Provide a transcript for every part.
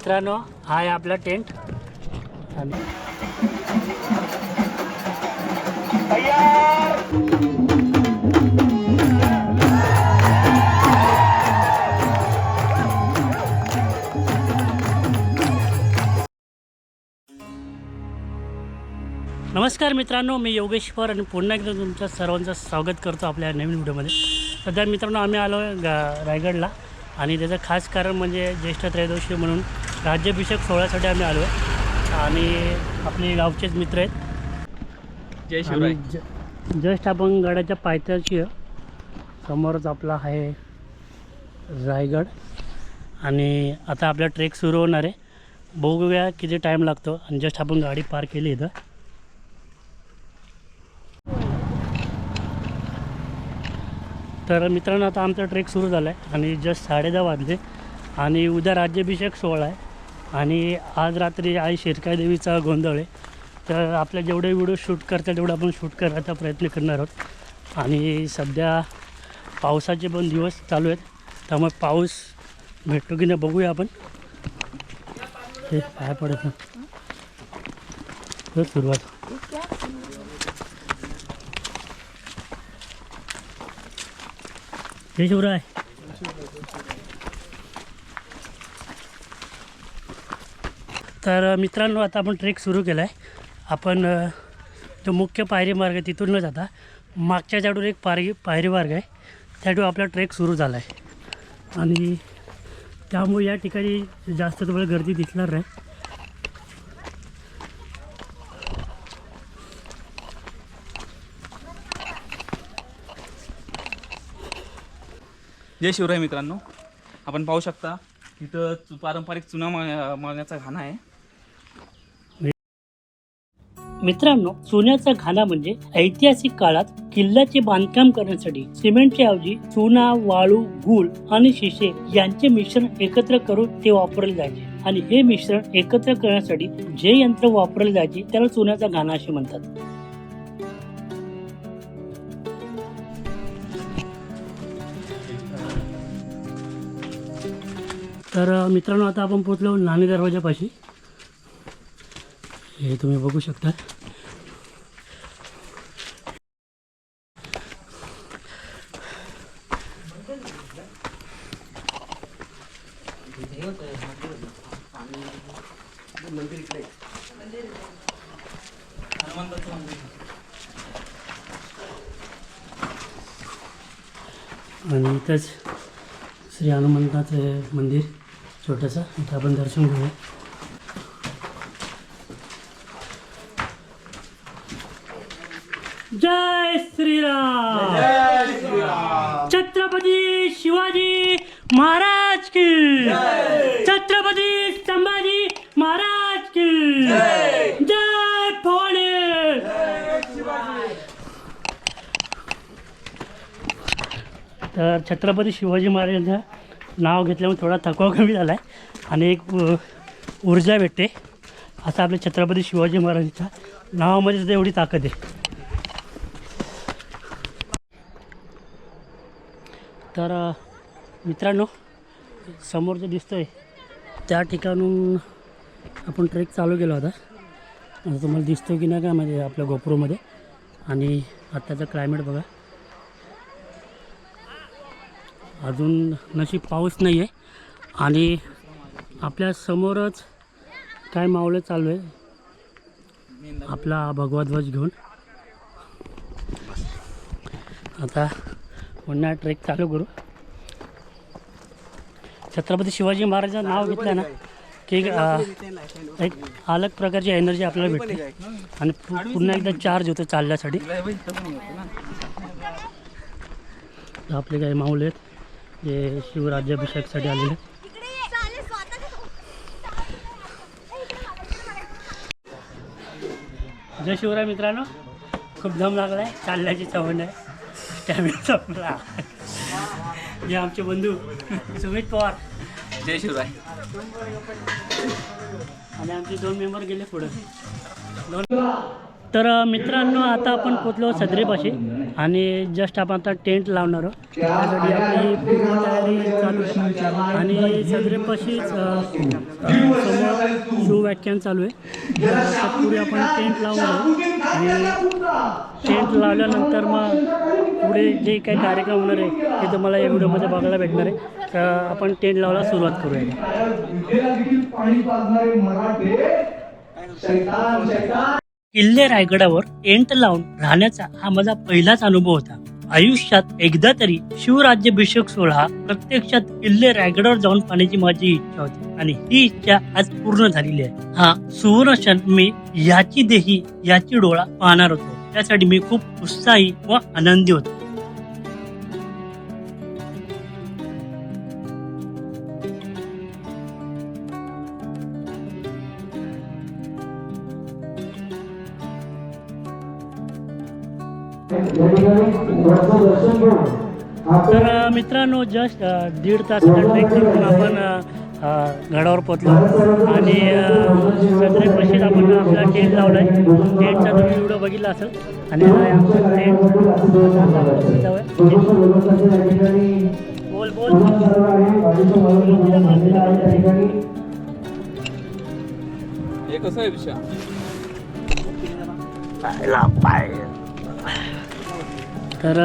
मित्रांनो, हा आहे आपला टेंट आणि नमस्कार मित्रांनो, मी योगेश्वर आणि पुन्हा एकदा तुमचं सर्वांचं स्वागत करतो आपल्या नवीन व्हिडिओमध्ये. सध्या मित्रांनो आम्ही आलो रायगडला आणि त्याचं खास कारण म्हणजे ज्येष्ठ त्रयोदशी म्हणून राज्याभिषेक सोहळ्यासाठी आम्ही आलो आहे आणि आपले गावचेच मित्र आहेत. जय शिवराय. जस्ट आपण गडाच्या पायथ्याशी समोरच आपला आहे रायगड आणि आता आपला ट्रेक सुरू होणार आहे. बघूया किती टाईम लागतो. आणि जस्ट आपण गाडी पार्क केली इथं. तर मित्रांनो आता आमचा ट्रेक सुरू झाला आहे आणि जस्ट 10:30 वाजले आणि उद्या राज्याभिषेक सोहळा आहे आणि आज रात्री आई शिरकाई देवीचा गोंधळ आहे. तर आपल्या जेवढे व्हिडिओ शूट करतात तेवढं आपण शूट करायचा प्रयत्न करणार आहोत. आणि सध्या पावसाचे पण दिवस चालू आहेत, त्यामुळे पाऊस भेटतो की नाही बघूया आपण. हे पाय पडत तर सुरुवात. जय शिवराय. तर मित्रांनो आता आपण ट्रेक सुरू केला आहे. आपण जो मुख्य पायरी मार्ग आहे तिथून न जाता मागच्या साईडून एक पायरी मार्ग आहे, त्यातून आपला ट्रेक सुरू झाला आहे आणि त्यामुळे या ठिकाणी जास्त तुम्हाला गर्दी दिसणार नाही. जय शिवराय मित्रांनो, आपण पाहू शकता इथं पारंपरिक चुना मळण्याचा घाणा आहे. मित्रांनो, चुन्याचा घाणा म्हणजे ऐतिहासिक काळात किल्ल्याचे बांधकाम करण्यासाठी सिमेंटच्या ऐवजी चुना, वाळू, गूळ आणि शिसे यांचे मिश्रण एकत्र करून ते वापरले जायचे आणि हे मिश्रण एकत्र करण्यासाठी जे यंत्र वापरले जायचे त्याला चुन्याचा घाणा असे म्हणतात. तर मित्रांनो आता आपण पोहोचलो नाणे दरवाजापाशी. हे तुम्ही बघू शकता. आणि इथंच श्री हनुमंताचं मंदिर छोटंसं, इथं आपण दर्शन घेऊया. जय श्रीराम. छत्रपती शिवाजी महाराज की, छत्रपती संभाजी महाराज की जय. भवानी. तर छत्रपती शिवाजी महाराजांचं नाव घेतल्यामुळे थोडा थकवा कमी झाला आहे आणि एक ऊर्जा भेटते. असं आपल्या छत्रपती शिवाजी महाराजांच्या नावामध्ये सुद्धा एवढी ताकद आहे. तर मित्रांनो, समोर जे दिसतो आहे त्या ठिकाणून आपण ट्रेक चालू केला होता. आता तुम्हाला दिसतो की नाही का म्हणजे आपल्या गोप्रोमध्ये. आणि आत्ताचं क्लायमेट बघा, अजून नशीब पाऊस नाही आहे आणि आपल्या समोरच काय मावळं चालू आहे आपला भगवा ध्वज घेऊन. आता पुन्हा ट्रेक चालू करू. छत्रपती शिवाजी महाराजांचं नाव घेतलं ना की एक अलग प्रकारची एनर्जी आपल्याला भेटते आणि पुन्हा एकदा चार्ज होतं चालण्यासाठी. आपले काही माऊले आहेत जे शिवराज्याभिषेकसाठी आलेले. जय शिवराय मित्रांनो, खूप दम लागला आहे, चालण्याची सवय आहे, स्टॅमिना संपला. हे आमचे बंधू सुमित पवार. जय शिवराय. आणि आमचे 2 मेंबर गेले पुढे. तर मित्रांनो आता आपण पोचलो सदरेपाशी आणि जस्ट आपण आता टेंट लावणार आहोत. त्यासाठी आपली पूर्ण तयारी चालू आहे. आणि सदरेपाशीच समोर शिवव्याख्यान चालू आहे. पुढे आपण टेंट लावून घेऊ आणि टेंट लावल्यानंतर मग पुढे जे काही कार्यक्रम होणार आहे ते तुम्हाला या व्हिडिओमध्ये बघायला भेटणार आहे. तर आपण टेंट लावायला सुरुवात करूया. किल्ले रायगडावर टेंट लावून राहण्याचा हा माझा पहिलाच अनुभव होता. आयुष्यात एकदा तरी शिवराज्याभिषेक सोहळा प्रत्यक्षात किल्ले रायगडावर जाऊन पाहण्याची माझी इच्छा होती आणि ही इच्छा आज पूर्ण झालेली आहे. हा सुवर्ण क्षण मी याची देही याची डोळा पाहणार होतो. त्यासाठी मी खूप उत्साही व आनंदी होतो. तर मित्रांनो जस्ट 1.5 तासाचा ट्रेक करून आपण गडावर पोहोचलो आणि सदरेपाशीच आपण आपला टेंट लावला आहे. टेंटचा तुम्ही व्हिडिओ बघितला असेल आणि बोल बोल हे कसं आहे विषय तर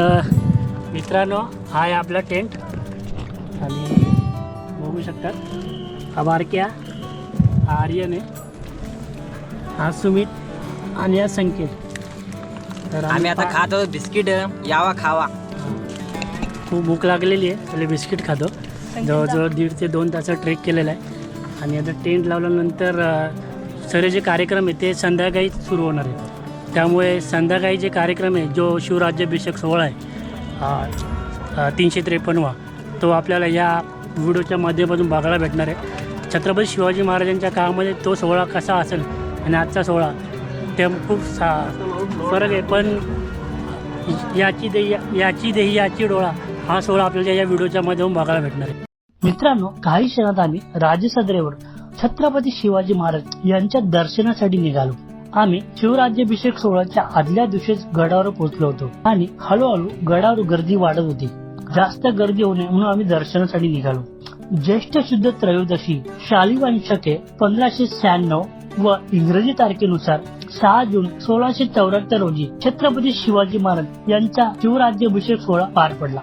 मित्रांनो हा आहे आपला टेंट आणि बघू शकतात हा बारक्या, हा आर्यन आहे, हा सुमित आणि हा संकेत. तर आम्ही आता खातो बिस्किट, यावा खावा. खूप भूक लागलेली आहे, पहिले बिस्किट खातो. जवळजवळ 1.5 ते 2 तास ट्रेक केलेला आहे आणि आता टेंट लावल्यानंतर सर्व जे कार्यक्रम आहे ते संध्याकाळी सुरू होणार आहे. त्यामुळे संध्याकाळी जे कार्यक्रम आहे जो शिवराज्याभिषेक सोहळा आहे 353वा तो आपल्याला या व्हिडिओच्या माध्यमातून बघायला भेटणार आहे. छत्रपती शिवाजी महाराजांच्या काळामध्ये तो सोहळा कसा असेल आणि आजचा सोहळा ते खूप फरक आहे. पण याची देही याची डोळा हा सोहळा आपल्याला या व्हिडिओच्या माध्यमातून बघायला भेटणार आहे. मित्रांनो काही क्षणात आम्ही राजसदरेवर छत्रपती शिवाजी महाराज यांच्या दर्शनासाठी निघालो. आम्ही शिवराज्याभिषेक सोहळ्याच्या आदल्या दिवशीच गडावर पोहोचलो होतो आणि हळूहळू गडावर गर्दी वाढत होती. जास्त गर्दी होऊ नये म्हणून आम्ही दर्शनासाठी निघालो. ज्येष्ठ शुद्ध त्रयोदशी शालिवान शके 1596 व इंग्रजी तारखेनुसार 6 जून 1674 रोजी छत्रपती शिवाजी महाराज यांचा शिवराज्याभिषेक सोहळा पार पडला.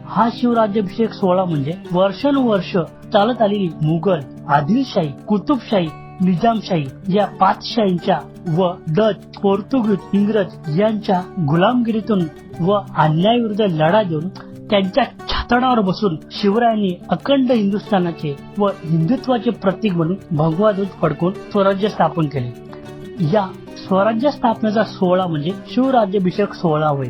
हा शिवराज्याभिषेक सोहळा म्हणजे वर्षानुवर्ष चालत आलेली मुघल, आदिलशाही, कुतुबशाही, निजामशाही या 5 शाहींच्या व डच, पोर्तुगीज, इंग्रज यांच्या गुलामगिरीतून व अन्यायाविरुद्ध लढा देऊन त्यांच्या छातडावर बसून शिवरायांनी अखंड हिंदुस्थानाचे व हिंदुत्वाचे प्रतीक म्हणून भगवा ध्वज फडकून स्वराज्य स्थापन केले. या स्वराज्य स्थापनेचा सोहळा म्हणजे शिवराज्याभिषेक सोहळा होय.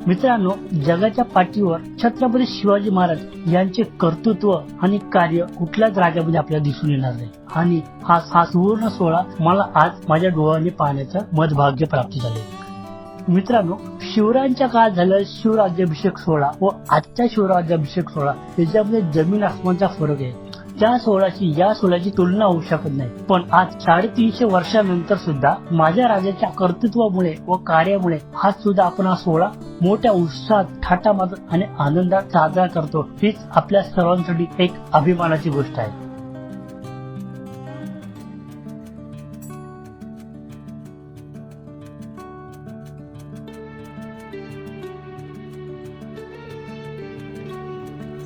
मित्रांनो जगाच्या पाठीवर छत्रपती शिवाजी महाराज यांचे कर्तृत्व आणि कार्य कुठल्याच राज्यामध्ये आपल्याला दिसून येणार नाही आणि हा सुवर्ण सोहळा मला आज माझ्या डोळ्यांनी पाहण्याचं मदभाग्य प्राप्त झाले. मित्रांनो शिवरायांच्या काळात झालेला शिवराज्याभिषेक सोहळा व आजच्या शिवराज्याभिषेक सोहळा याच्यामध्ये जमीन आसमानचा फरक आहे. त्या सोहळ्याची या सोहळ्याची तुलना होऊ शकत नाही. पण आज 350 वर्षानंतर सुद्धा माझ्या राजाच्या कर्तृत्वामुळे व कार्यामुळे आज सुद्धा आपण हा सोहळा मोठ्या उत्साहात, थाटामाटात आणि आनंदात साजरा करतो. हीच आपल्या सर्वांसाठी एक अभिमानाची गोष्ट आहे.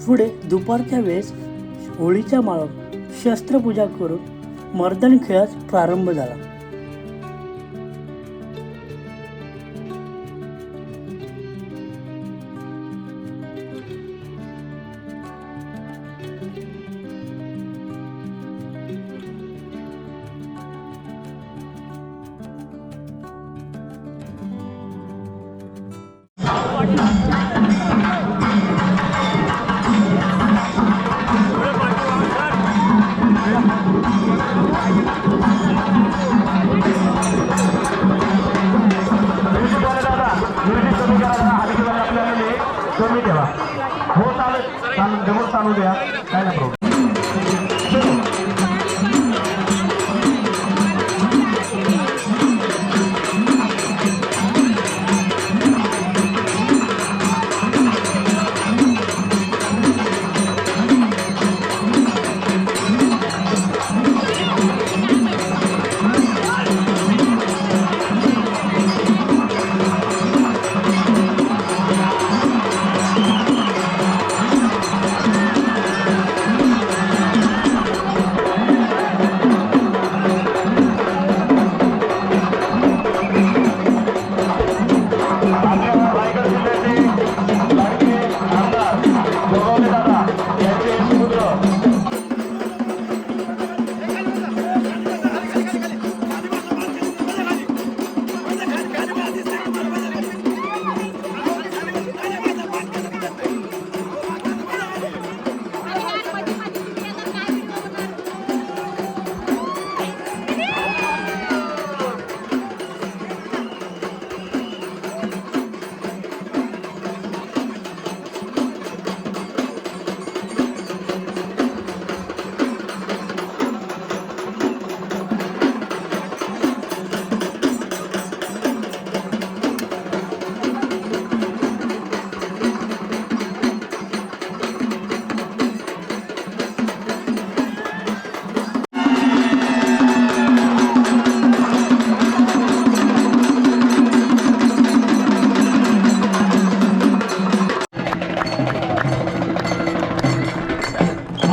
पुढे दुपारच्या वेळेस होळीच्या माळावर शस्त्रपूजा करून मर्दानी खेळास प्रारंभ झाला. चालू द्या काय नाही प्रॉब्लेम.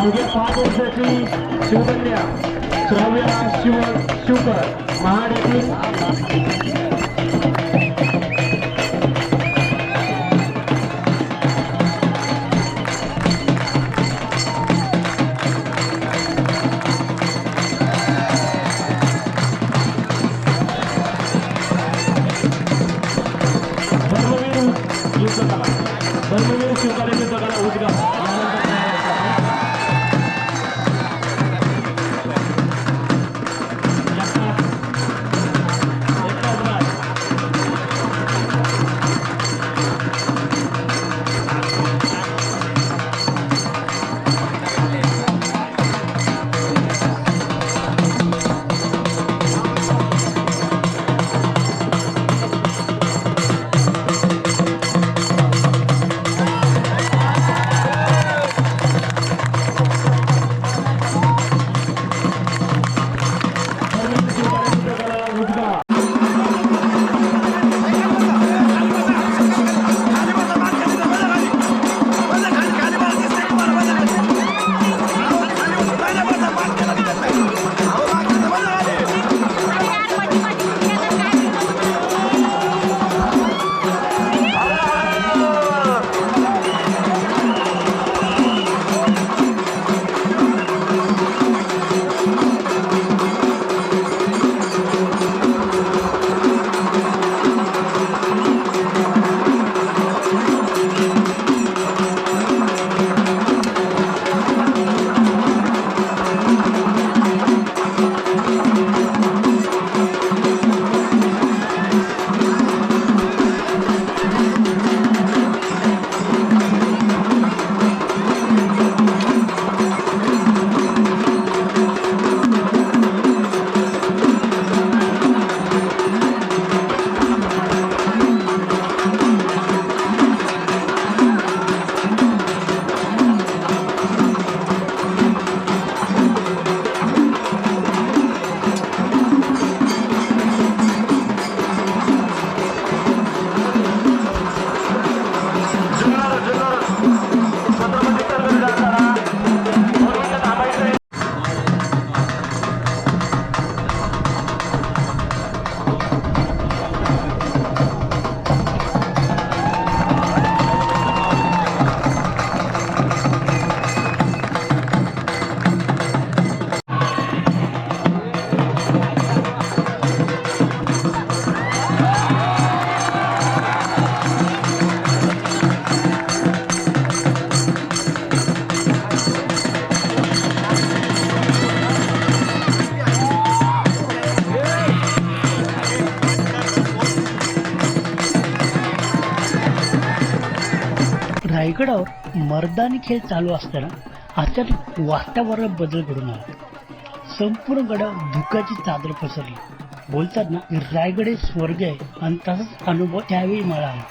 अवघ्या 5 वर्षाची शिवकन्या श्राव्या शिवकर महाड येथील धर्मवीर शिवकार्य युद्धकला उद्गार रायगडावर मर्दानी खेळ चालू असताना अचानक वातावरणात बदल घडून आला. संपूर्ण गडावर धुक्याची चादर पसरली. बोलतात ना, रायगड हे स्वर्ग आहे, आणि तसाच अनुभव त्यावेळी मला आला.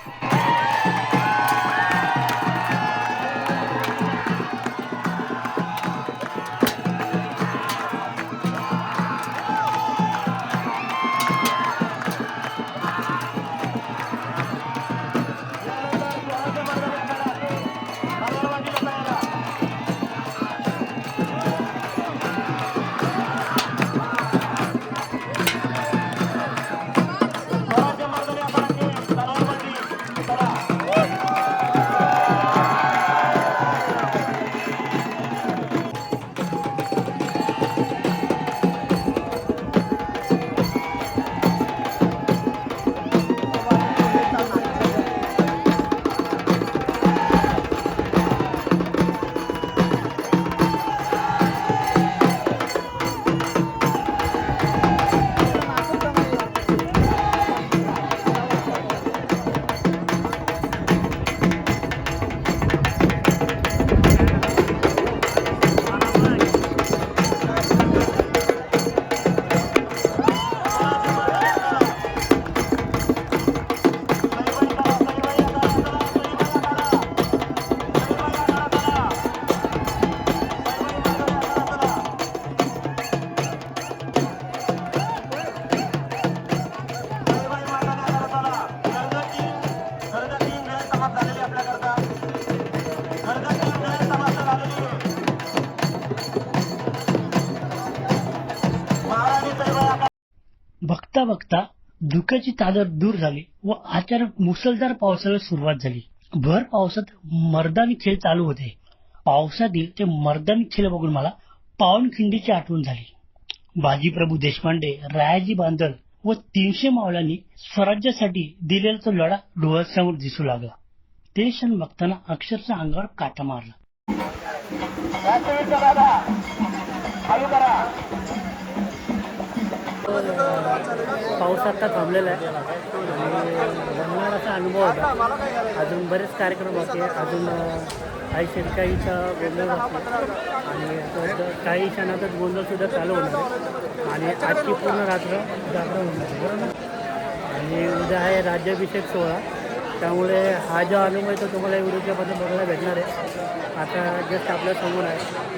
बघता बघता धुक्याची चादर दूर झाली व अचानक मुसळधार पावसाला सुरुवात झाली. भर पावसात मर्दानी खेळ चालू होते. पावसातील ते मर्दानी खेळ बघून मला पावनखिंडीची आठवण झाली. बाजीप्रभू देशपांडे, रायाजी बांदल व 300 मावळ्यांनी स्वराज्यासाठी दिलेला तो लढा डोळ्यासमोर दिसू लागला. ते क्षण बघताना अक्षरशः अंगावर काटा मारला. पाऊस आता थांबलेला आहे आणि रमणार असा अनुभव होता. अजून बरेच कार्यक्रम बाकी आहे. अजून आई शेतकाईचा गोंधळ बाकी आहे आणि काही क्षणातच गोंधळसुद्धा चालू होणार आहे आणि आजची पूर्ण रात्र जागरण होणार आहे बरोबर. आणि उद्या आहे राज्याभिषेक सोहळा, त्यामुळे हा जो अनुभव आहे तो तुम्हाला व्हिडिओच्यामध्ये बघायला भेटणार आहे. आता जस्ट आपल्या समोर आहे.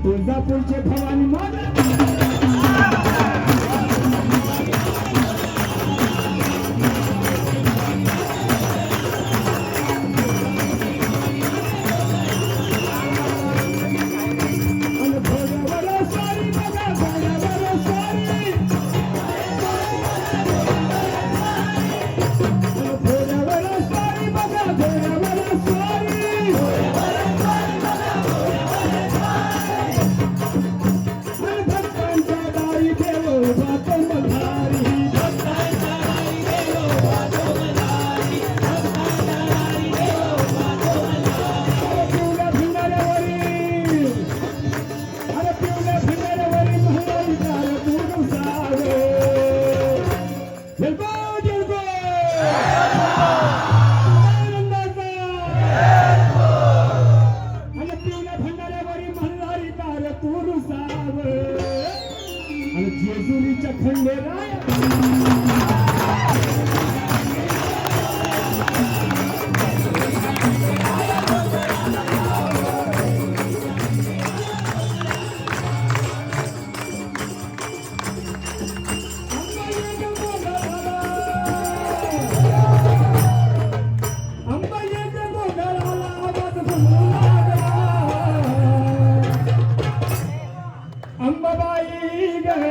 तुळजापूरचे भवानी माता जेजुरीच्या खंडेराया अंबाबाई गे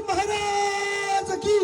महाराज की